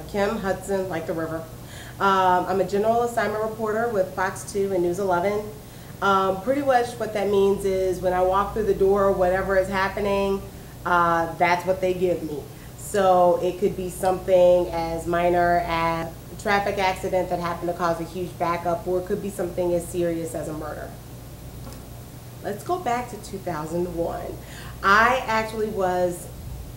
Kim Hudson, like the river. I'm a general assignment reporter with Fox 2 and News 11. Pretty much what that means is when I walk through the door, whatever is happening, that's what they give me. So it could be something as minor as a traffic accident that happened to cause a huge backup, or it could be something as serious as a murder. Let's go back to 2001. I actually was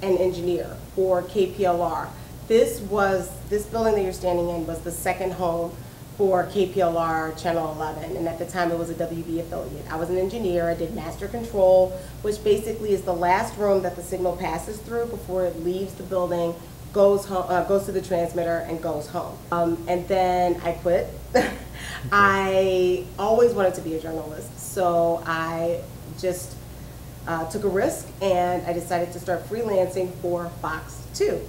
an engineer for KPLR. This building that you're standing in was the second home for KPLR Channel 11, and at the time it was a WB affiliate. I was an engineer. I did master control, which basically is the last room that the signal passes through before it leaves the building, goes home, goes to the transmitter, and goes home. And then I quit. I always wanted to be a journalist, so I just took a risk and I decided to start freelancing for Fox 2.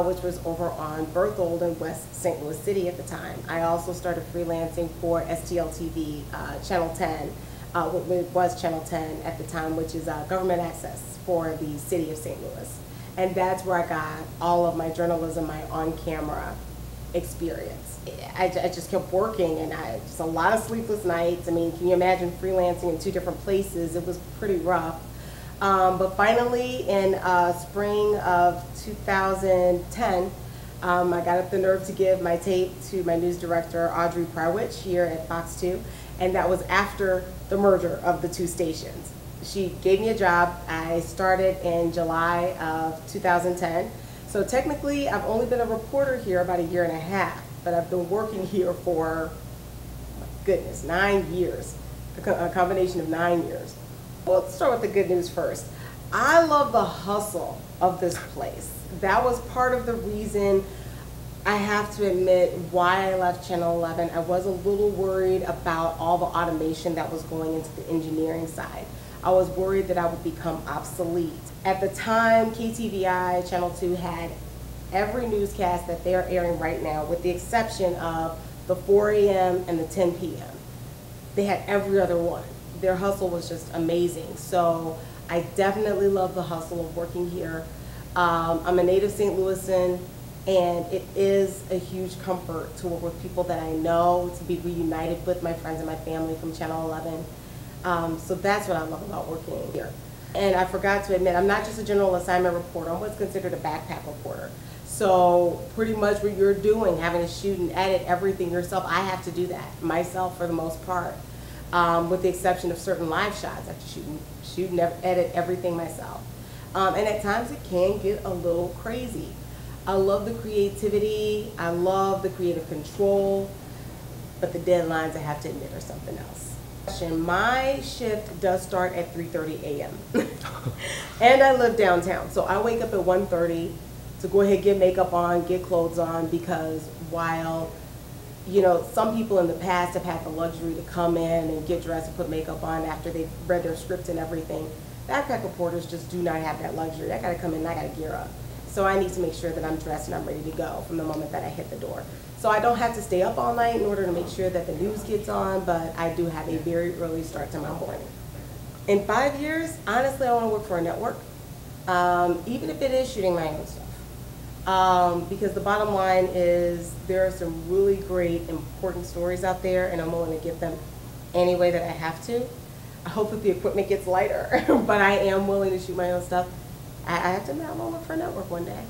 Which was over on Berthold in West St. Louis City at the time. I also started freelancing for STL-TV, Channel 10, it was Channel 10 at the time, which is government access for the city of St. Louis. And that's where I got all of my journalism, my on-camera experience. I just kept working, and just a lot of sleepless nights. I mean, can you imagine freelancing in 2 different places? It was pretty rough. But finally, in spring of 2010, I got up the nerve to give my tape to my news director, Audrey Prywitch, here at Fox 2, and that was after the merger of the 2 stations. She gave me a job. I started in July of 2010. So technically, I've only been a reporter here about 1.5 years, but I've been working here for, my goodness, 9 years, a combination of 9 years. Well, let's start with the good news first. I love the hustle of this place. That was part of the reason, I have to admit, why I left Channel 11. I was a little worried about all the automation that was going into the engineering side. I was worried that I would become obsolete. At the time, KTVI Channel 2 had every newscast that they're airing right now, with the exception of the 4 a.m. and the 10 p.m. They had every other one. Their hustle was just amazing. So I definitely love the hustle of working here. I'm a native St. Louisan, and it is a huge comfort to work with people that I know, to be reunited with my friends and my family from Channel 11. So that's what I love about working here. And I forgot to admit, I'm not just a general assignment reporter. I'm what's considered a backpack reporter. So pretty much what you're doing, having to shoot and edit everything yourself, I have to do that myself for the most part. With the exception of certain live shots. I have to shoot and edit everything myself. And at times it can get a little crazy. I love the creativity, I love the creative control, but the deadlines, I have to admit, are something else. My shift does start at 3:30 a.m. and I live downtown, so I wake up at 1:30 to go ahead, get makeup on, get clothes on, because while some people in the past have had the luxury to come in and get dressed and put makeup on after they've read their scripts and everything. Backpack reporters just do not have that luxury. I gotta come in and I gotta gear up. So I need to make sure that I'm dressed and I'm ready to go from the moment that I hit the door. So I don't have to stay up all night in order to make sure that the news gets on, but I do have a very early start to my morning. In 5 years, honestly, I wanna work for a network, even if it is shooting my own stuff. Because the bottom line is there are some really great, important stories out there, and I'm willing to give them any way that I have to. I hope that the equipment gets lighter, but I am willing to shoot my own stuff. I have to admit, I want to work for a network one day.